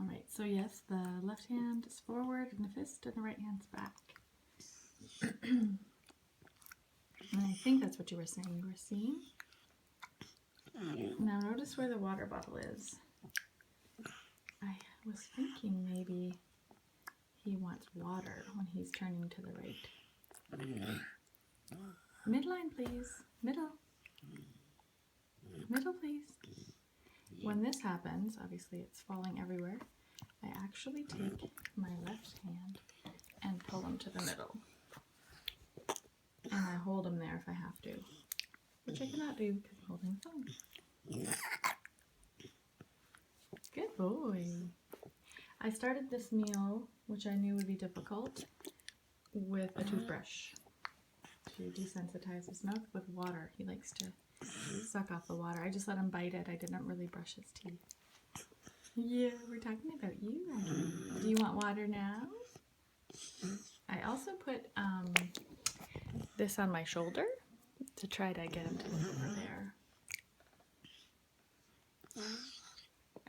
All right, so yes, the left hand is forward and the fist and the right hand's back. And I think that's what you were saying. You were seeing? Now notice where the water bottle is. I was thinking maybe he wants water when he's turning to the right. Midline, please. Middle. Middle, please. When this happens, obviously it's falling everywhere, I actually take my left hand and pull him to the middle. And I hold him there if I have to, which I cannot do because I'm holding the phone. Good boy. I started this meal, which I knew would be difficult, with a toothbrush to desensitize his mouth with water. He likes to suck off the water. I just let him bite it. I didn't really brush his teeth. Yeah, we're talking about you, Adlai. Do you want water now? I also put this on my shoulder to try to get him to look over there.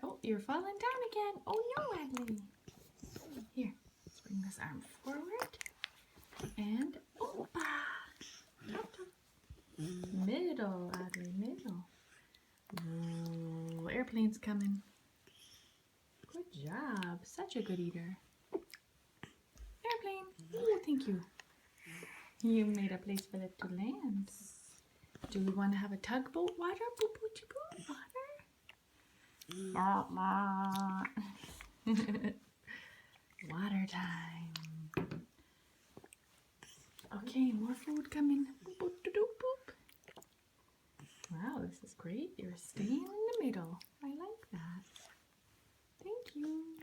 Oh, you're falling down again. Oh no, Adlai. Here, let's bring this arm forward. And opa! Top, top. Middle, Adlai, middle. Ooh, airplane's coming. Good job. Such a good eater. Airplane. Ooh, thank you. You made a place for it to land. Do we want to have a tugboat water? Boop, boop, boop, water. Water time. Okay, more food coming. Boop, boop, doop, boop. Wow, this is great. You're staying in the middle. I like that. Thank you.